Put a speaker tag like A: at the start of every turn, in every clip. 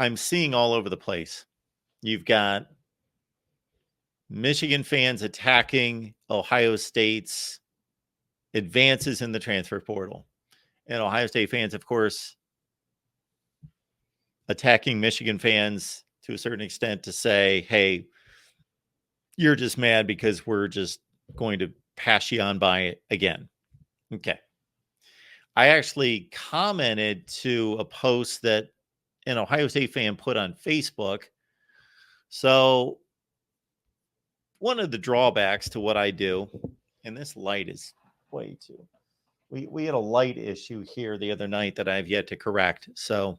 A: I'm seeing all over the place. You've got Michigan fans attacking Ohio State's advances in the transfer portal. And Ohio State fans, of course, attacking Michigan fans to a certain extent to say, hey, you're just mad because we're just going to pass you on by it again. Okay. I actually commented to a post that an Ohio State fan put on Facebook. So one of the drawbacks to what I do, and this light is way too, we had a light issue here the other night that I've yet to correct. So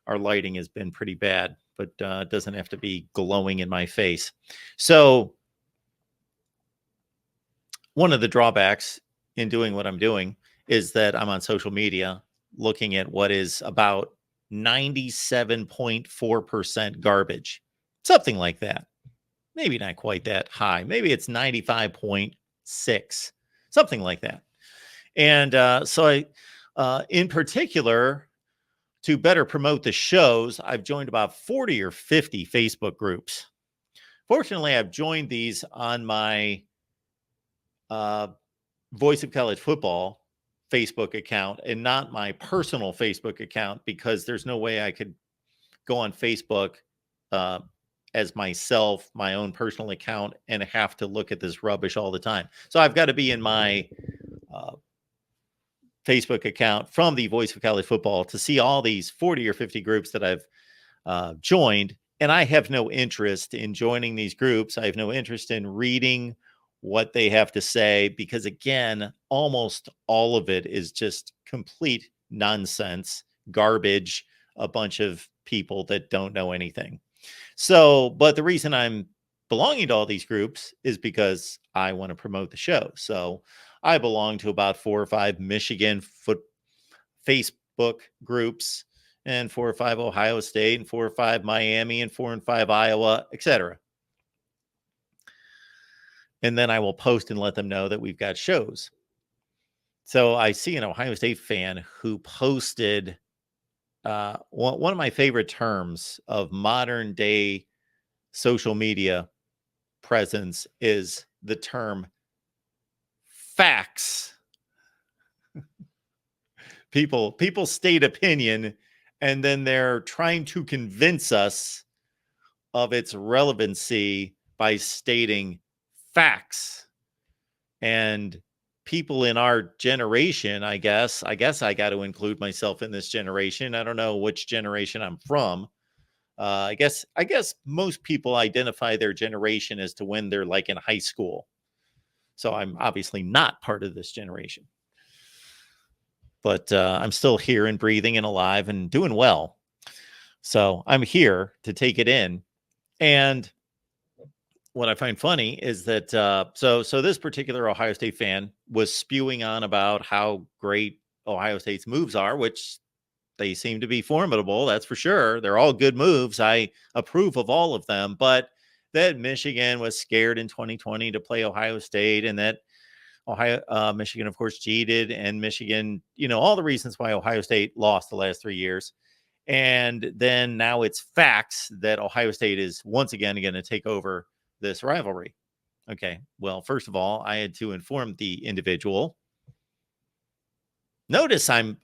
A: our lighting has been pretty bad, but it doesn't have to be glowing in my face. So one of the drawbacks in doing what I'm doing is that I'm on social media looking at what is about 97.4% garbage, something like that. Maybe not quite that high. Maybe it's 95.6, something like that. And so I, in particular, to better promote the shows, I've joined about 40 or 50 Facebook groups. Fortunately, I've joined these on my Voice of College Football Facebook account and not my personal Facebook account, because there's no way I could go on Facebook as myself, my own personal account, and have to look at this rubbish all the time. So I've got to be in my Facebook account from the Voice of College Football to see all these 40 or 50 groups that I've joined. And I have no interest in joining these groups. I have no interest in reading what they have to say, because again, almost all of it is just complete nonsense, garbage, a bunch of people that don't know anything. So, but the reason I'm belonging to all these groups is because I want to promote the show. So I belong to about 4 or 5 Michigan Facebook groups, and 4 or 5 Ohio State, and 4 or 5 Miami, and 4 and 5 Iowa, etc. And then I will post and let them know that we've got shows. So I see an Ohio State fan who posted one of my favorite terms of modern day social media presence is the term facts. People state opinion, and then they're trying to convince us of its relevancy by stating facts. And people in our generation, I guess I got to include myself in this generation. I don't know which generation I'm from. I guess most people identify their generation as to when they're like in high school. So I'm obviously not part of this generation. But I'm still here and breathing and alive and doing well. So I'm here to take it in. And what I find funny is that so this particular Ohio State fan was spewing on about how great Ohio State's moves are, which they seem to be formidable. That's for sure. They're all good moves. I approve of all of them. But that Michigan was scared in 2020 to play Ohio State, and that Michigan, of course, cheated, and Michigan, all the reasons why Ohio State lost the last 3 years. And then now it's facts that Ohio State is once again going to take over this rivalry. Okay. Well, first of all, I had to inform the individual. Notice I'm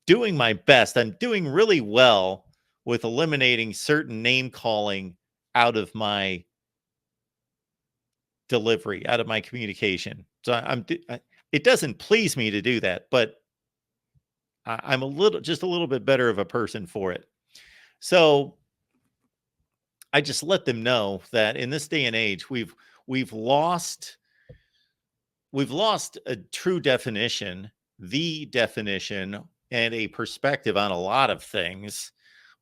A: doing my best. I'm doing really well with eliminating certain name calling out of my delivery, out of my communication. So it doesn't please me to do that, but I'm just a little bit better of a person for it. So I just let them know that in this day and age, we've lost a true definition, the definition, and a perspective on a lot of things.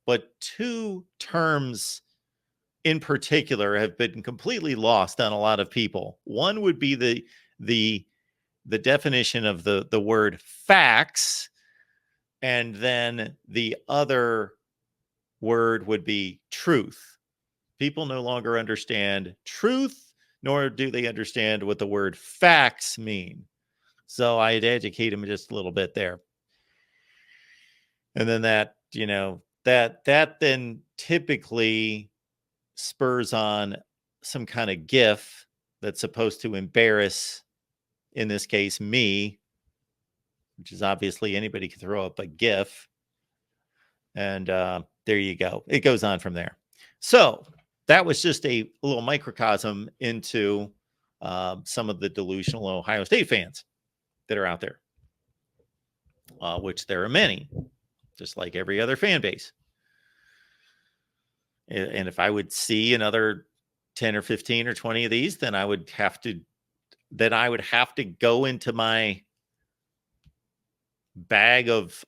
A: But 2 terms in particular have been completely lost on a lot of people. One would be the definition of the word facts, and then the other word would be truth. People no longer understand truth, nor do they understand what the word facts mean. So I had to educate them just a little bit there. And then that that then typically spurs on some kind of gif that's supposed to embarrass, in this case, me, which is obviously anybody can throw up a gif. And there you go. It goes on from there. So that was just a little microcosm into some of the delusional Ohio State fans that are out there, which there are many, just like every other fan base. And if I would see another 10 or 15 or 20 of these, then I would have to go into my bag of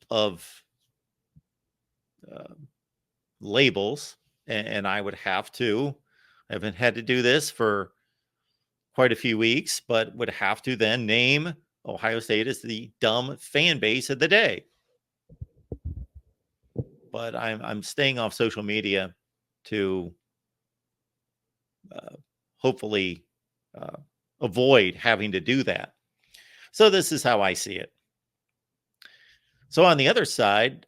A: labels, and I would have to. I haven't had to do this for quite a few weeks, but would have to then name Ohio State as the dumb fan base of the day. But I'm staying off social media to hopefully avoid having to do that. So this is how I see it. So on the other side,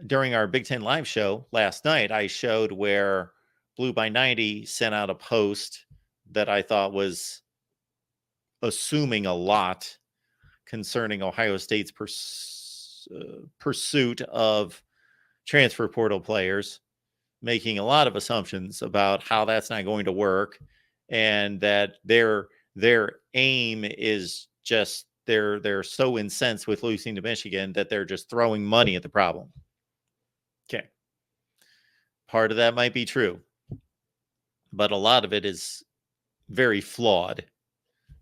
A: during our Big Ten Live show last night, I showed where Blue by 90 sent out a post that I thought was assuming a lot concerning Ohio State's pursuit of transfer portal players, making a lot of assumptions about how that's not going to work, and that their aim is just they're so incensed with losing to Michigan that they're just throwing money at the problem. Okay. Part of that might be true, but a lot of it is very flawed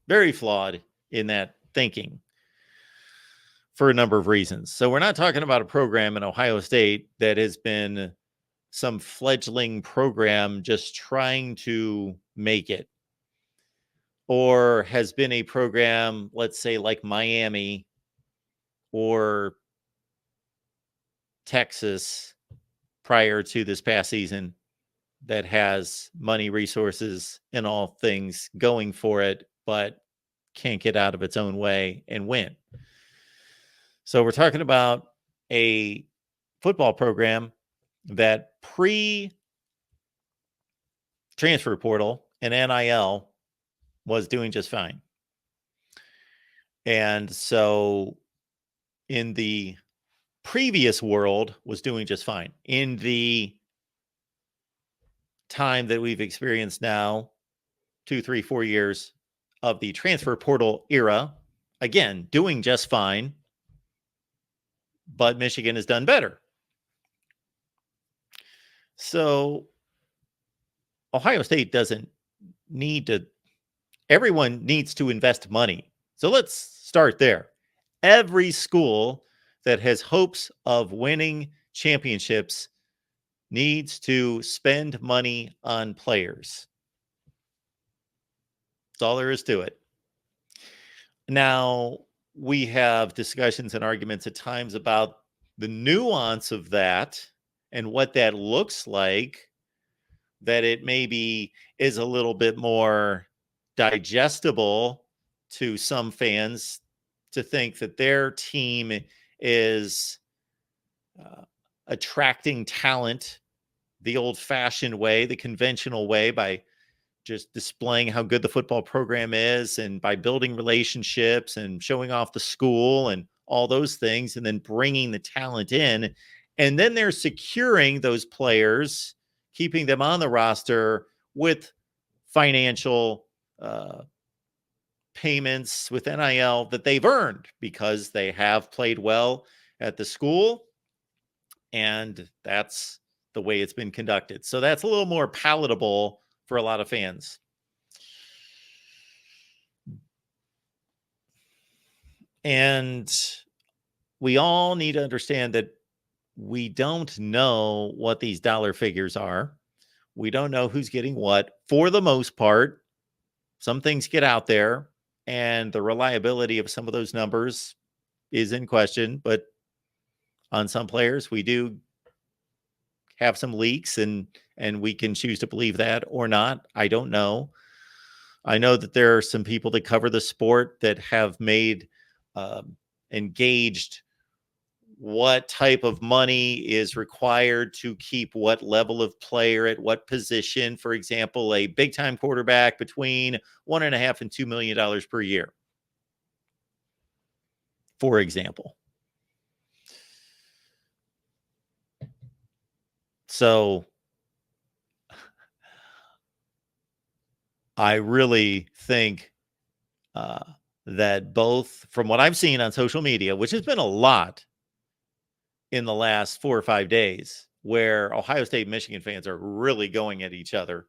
A: in that thinking for a number of reasons. So we're not talking about a program in Ohio State that has been some fledgling program just trying to make it, or has been a program, let's say like Miami or Texas prior to this past season, that has money, resources, and all things going for it, but can't get out of its own way and win. So we're talking about a football program that pre-transfer portal and NIL was doing just fine. And so in the previous world was doing just fine. In the time that we've experienced now, 2, 3, 4 years of the transfer portal era, again, doing just fine, but Michigan has done better. So Ohio State doesn't need to, everyone needs to invest money. So let's start there. Every school that has hopes of winning championships needs to spend money on players. That's all there is to it. Now, we have discussions and arguments at times about the nuance of that and what that looks like, that it maybe is a little bit more digestible to some fans to think that their team is attracting talent the old-fashioned way, the conventional way, by just displaying how good the football program is and by building relationships and showing off the school and all those things, and then bringing the talent in. And then they're securing those players, keeping them on the roster with financial payments, with NIL that they've earned because they have played well at the school. And that's the way it's been conducted. So that's a little more palatable for a lot of fans. And we all need to understand that we don't know what these dollar figures are. We don't know who's getting what. For the most part, some things get out there, and the reliability of some of those numbers is in question. But on some players, we do have some leaks, and we can choose to believe that or not. I don't know. I know that there are some people that cover the sport that have made engaged what type of money is required to keep what level of player at what position. For example, a big time quarterback between $1.5 and $2 million per year, for example. So I really think that both, from what I've seen on social media, which has been a lot in the last 4 or 5 days, where Ohio State and Michigan fans are really going at each other.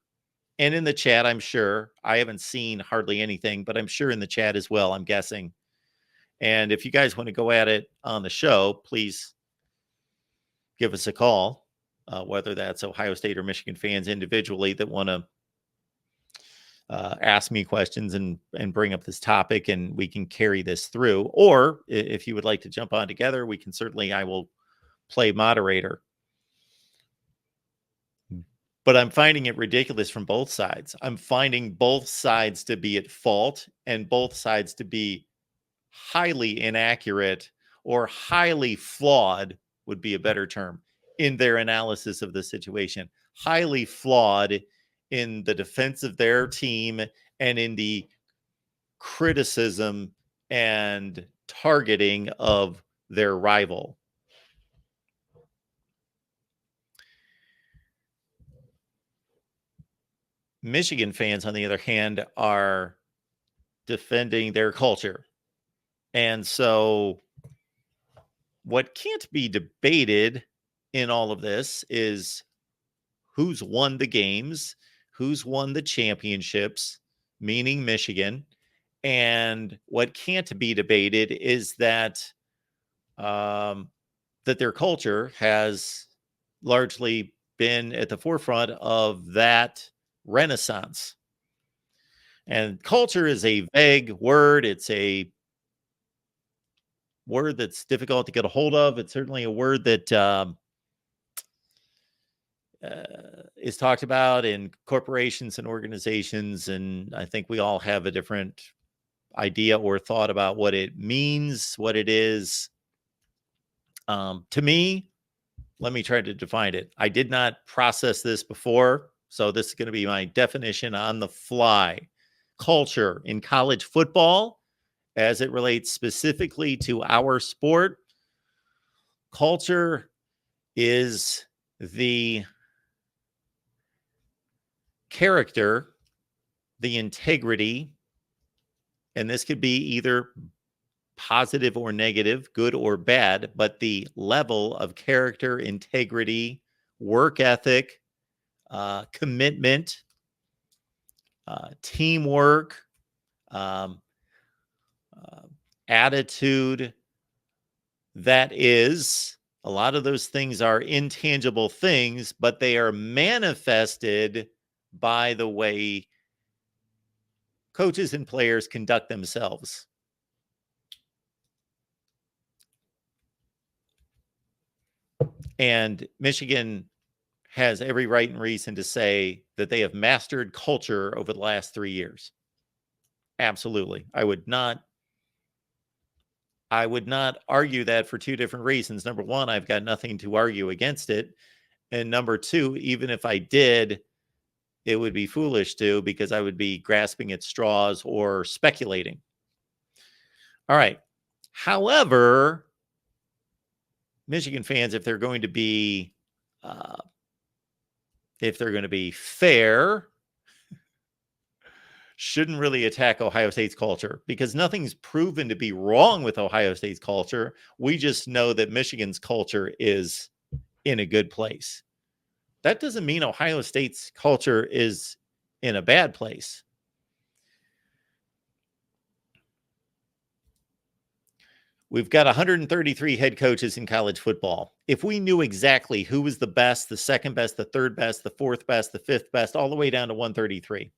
A: And in the chat, I'm sure, I haven't seen hardly anything, but I'm sure in the chat as well, I'm guessing. And if you guys want to go at it on the show, please give us a call, whether that's Ohio State or Michigan fans individually that want to ask me questions and bring up this topic, and we can carry this through. Or if you would like to jump on together, we can certainly, I will play moderator. But I'm finding it ridiculous from both sides. I'm finding both sides to be at fault and both sides to be highly inaccurate, or highly flawed would be a better term, in their analysis of the situation. Highly flawed in the defense of their team and in the criticism and targeting of their rival. Michigan fans, on the other hand, are defending their culture. And so what can't be debated in all of this is who's won the games, who's won the championships, meaning Michigan. And what can't be debated is that that their culture has largely been at the forefront of that renaissance. And culture is a vague word. It's a word that's difficult to get a hold of. It's certainly a word that is talked about in corporations and organizations. And I think we all have a different idea or thought about what it means, what it is. To me, let me try to define it. I did not process this before, so this is going to be my definition on the fly. Culture in college football, as it relates specifically to our sport, culture is the character, the integrity, and this could be either positive or negative, good or bad, but the level of character, integrity, work ethic, commitment, teamwork, attitude. That is, a lot of those things are intangible things, but they are manifested by the way coaches and players conduct themselves. And Michigan has every right and reason to say that they have mastered culture over the last 3 years. Absolutely. I would not argue that for two different reasons. Number one, I've got nothing to argue against it. And number two, even if I did, it would be foolish to, because I would be grasping at straws or speculating. All right. However, Michigan fans, if they're going to be fair, shouldn't really attack Ohio State's culture, because nothing's proven to be wrong with Ohio State's culture. We just know that Michigan's culture is in a good place. That doesn't mean Ohio State's culture is in a bad place. We've got 133 head coaches in college football. If we knew exactly who was the best, the second best, the third best, the fourth best, the fifth best, all the way down to 133,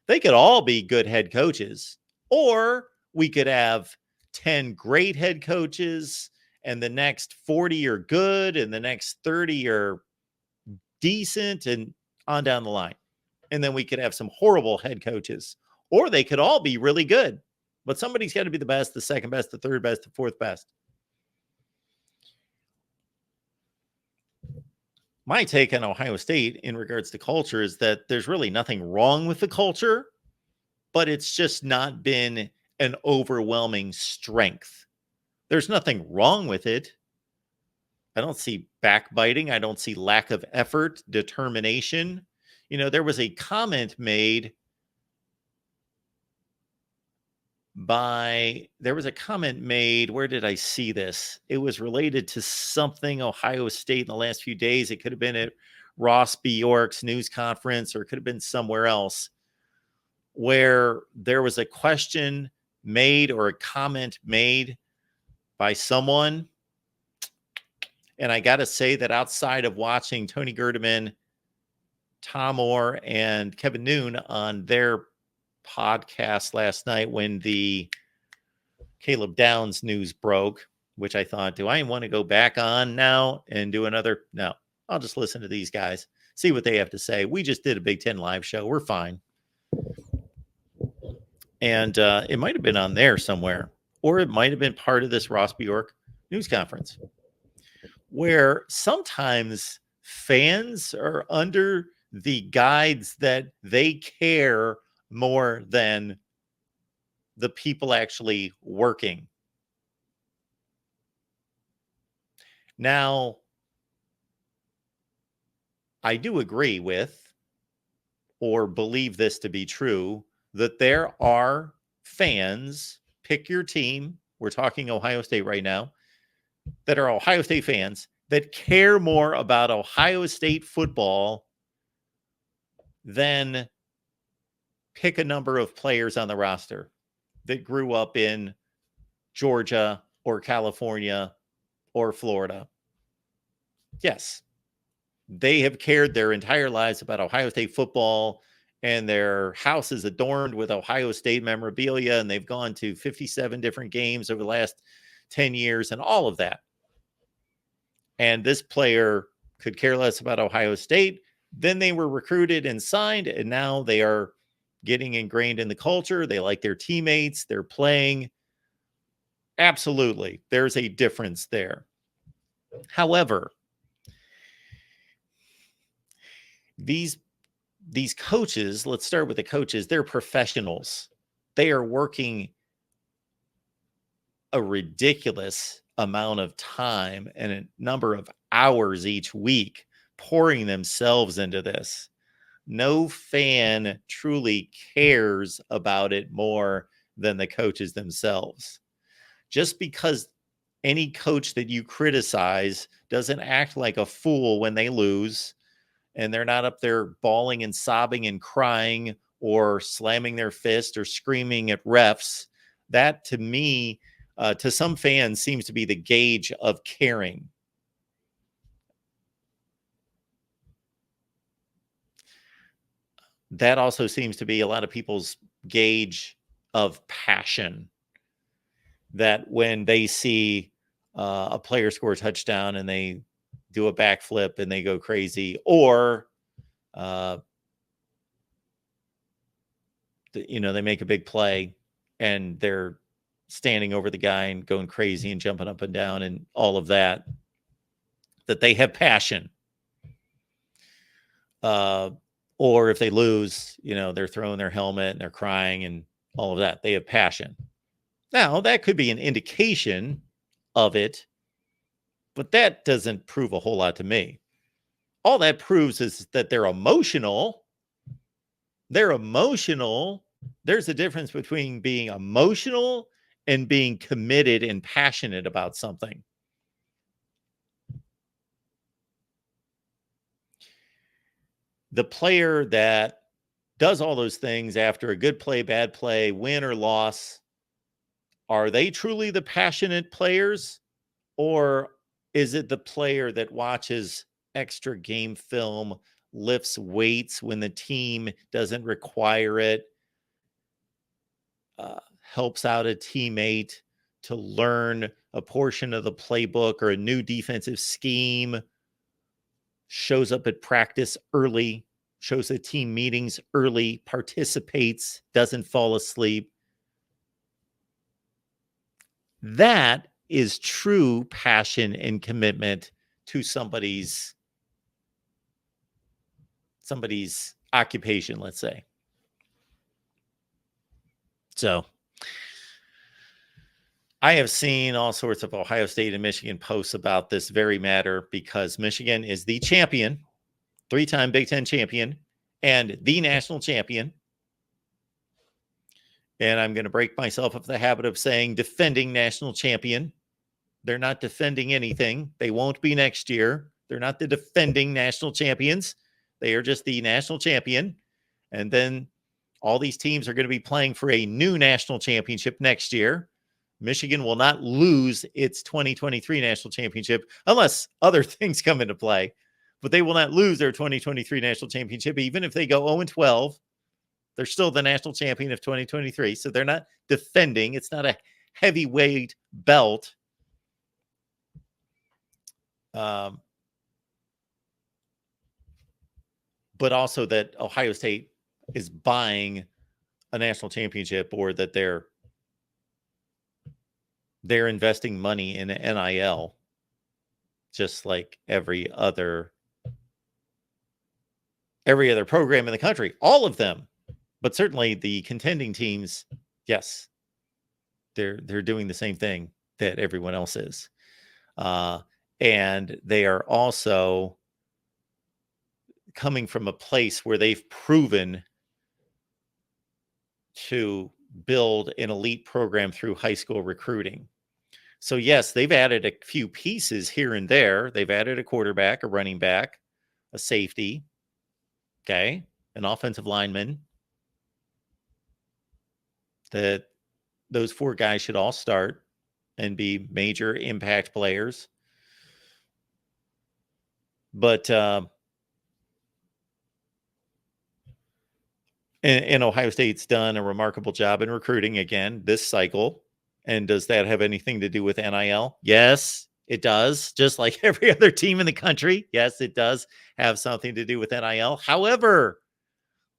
A: they could all be good head coaches. Or we could have 10 great head coaches, and the next 40 are good, and the next 30 are decent, and on down the line. And then we could have some horrible head coaches. Or they could all be really good. But somebody's got to be the best, the second best, the third best, the fourth best. my take on Ohio State in regards to culture is that there's really nothing wrong with the culture, but it's just not been an overwhelming strength. There's nothing wrong with it. I don't see backbiting. I don't see lack of effort, determination. There was a comment made where did I see this? It was related to something Ohio State in the last few days. It could have been at Ross Bjork's news conference, or it could have been somewhere else, where there was a question made or a comment made by someone. And I got to say that outside of watching Tony Gerdeman, Tom Orr, and Kevin Noon on their podcast last night when the Caleb Downs news broke, which I thought, do I want to go back on now and do another? No, I'll just listen to these guys, see what they have to say. We just did a Big Ten live show. We're fine. And it might have been on there somewhere, or it might have been part of this Ross Bjork news conference, where sometimes fans are under the guides that they care more than the people actually working. Now, I do agree with or believe this to be true, that there are fans, pick your team, we're talking Ohio State right now, that are Ohio State fans that care more about Ohio State football than pick a number of players on the roster that grew up in Georgia or California or Florida. Yes, they have cared their entire lives about Ohio State football, and their house is adorned with Ohio State memorabilia, and they've gone to 57 different games over the last 10 years and all of that. And this player could care less about Ohio State. Then they were recruited and signed, and now they are getting ingrained in the culture. They like their teammates. They're playing. Absolutely. There's a difference there. However, these coaches, let's start with the coaches, they're professionals. They are working a ridiculous amount of time and a number of hours each week pouring themselves into this. No fan truly cares about it more than the coaches themselves. Just because any coach that you criticize doesn't act like a fool when they lose, and they're not up there bawling and sobbing and crying or slamming their fist or screaming at refs, that to me, to some fans, seems to be the gauge of caring. That also seems to be a lot of people's gauge of passion. That when they see a player score a touchdown and they do a backflip and they go crazy, or they make a big play and they're standing over the guy and going crazy and jumping up and down and all of that, that they have passion. Or if they lose, they're throwing their helmet and they're crying and all of that. They have passion. Now, that could be an indication of it, but that doesn't prove a whole lot to me. All that proves is that they're emotional. They're emotional. There's a difference between being emotional and being committed and passionate about something. The player that does all those things after a good play, bad play, win or loss, are they truly the passionate players? Or is it the player that watches extra game film, lifts weights when the team doesn't require it, helps out a teammate to learn a portion of the playbook or a new defensive scheme, shows up at practice early, shows at team meetings early, participates, doesn't fall asleep? That is true passion and commitment to somebody's somebody's occupation, let's say. So I have seen all sorts of Ohio State and Michigan posts about this very matter because Michigan is the champion, 3-time Big Ten champion, and the national champion. And I'm going to break myself of the habit of saying defending national champion. They're not defending anything. They won't be next year. They're not the defending national champions. They are just the national champion. And then all these teams are going to be playing for a new national championship next year. Michigan will not lose its 2023 national championship unless other things come into play. But they will not lose their 2023 national championship, even if they go 0-12. They're still the national champion of 2023. So they're not defending. It's not a heavyweight belt. But also that Ohio State is buying a national championship, or that they're investing money in NIL, just like every other program in the country, all of them. But certainly the contending teams, yes, they're doing the same thing that everyone else is. And they are also coming from a place where they've proven to build an elite program through high school recruiting. So yes, they've added a few pieces here and there. They've added a quarterback, a running back, a safety, okay, an offensive lineman. That those 4 guys should all start and be major impact players. But and Ohio State's done a remarkable job in recruiting again this cycle. And does that have anything to do with NIL? Yes, it does. Just like every other team in the country. Yes, it does have something to do with NIL. However,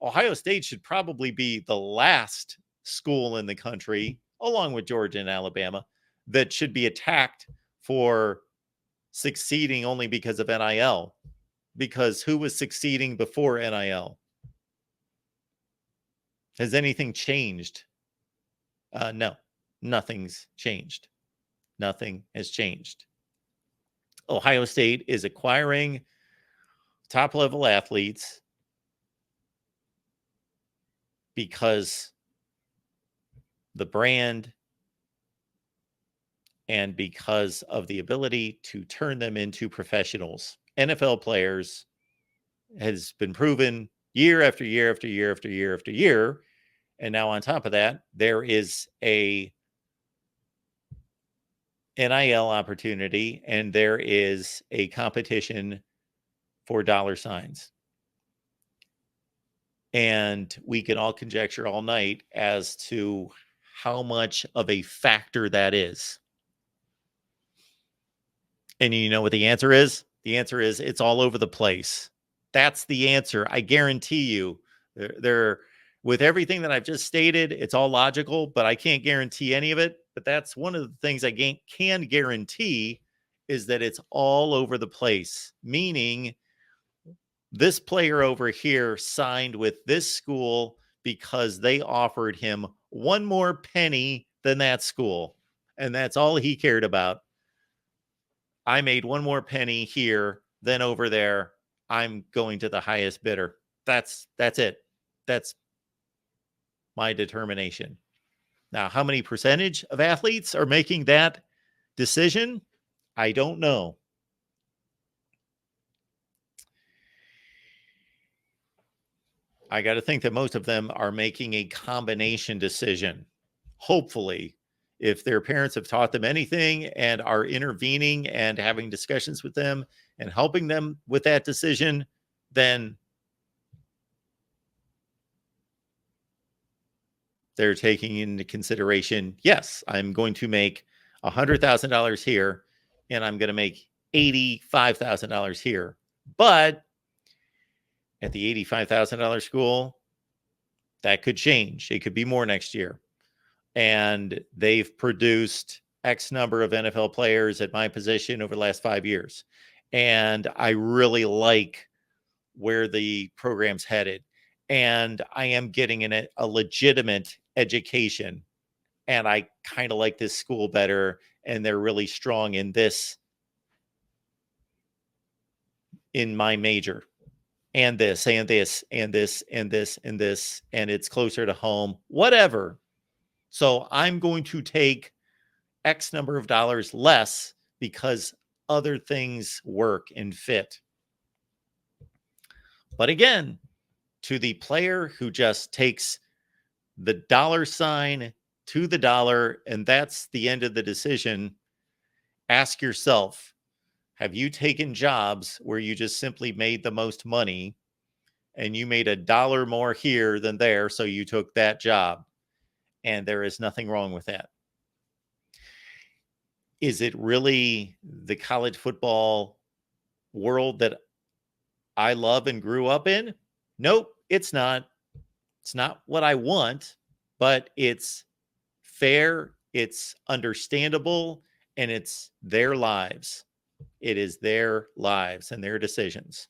A: Ohio State should probably be the last school in the country, along with Georgia and Alabama, that should be attacked for succeeding only because of NIL. Because who was succeeding before NIL? Has anything changed? No, nothing's changed. Nothing has changed. Ohio State is acquiring top-level athletes because the brand and because of the ability to turn them into professionals. NFL players has been proven year after year after year after year after year. And now on top of that, there is a NIL opportunity, and there is a competition for dollar signs. And we can all conjecture all night as to how much of a factor that is. And you know what the answer is? The answer is it's all over the place. That's the answer. I guarantee you. There, with everything that I've just stated, it's all logical, but I can't guarantee any of it. But that's one of the things I can guarantee is that it's all over the place. Meaning, this player over here signed with this school because they offered him one more penny than that school. And that's all he cared about. I made one more penny here than over there. I'm going to the highest bidder. That's it. That's my determination. Now, how many percentage of athletes are making that decision? I don't know. I got to think that most of them are making a combination decision. Hopefully, if their parents have taught them anything and are intervening and having discussions with them and helping them with that decision, then they're taking into consideration, yes, I'm going to make $100,000 here and I'm going to make $85,000 here. But at the $85,000 school, that could change. It could be more next year. And they've produced X number of NFL players at my position over the last 5 years. And I really like where the program's headed. And I am getting a legitimate education. And I kind of like this school better. And they're really strong in this, in my major, and this, and this, and this, and this, and this, and it's closer to home, whatever. So I'm going to take X number of dollars less because other things work and fit. But again, to the player who just takes the dollar sign to the dollar, and that's the end of the decision, ask yourself, have you taken jobs where you just simply made the most money and you made $1 more here than there, so you took that job? And there is nothing wrong with that. Is it really the college football world that I love and grew up in? Nope, it's not. It's not what I want, but it's fair, it's understandable, and it's their lives. It is their lives and their decisions.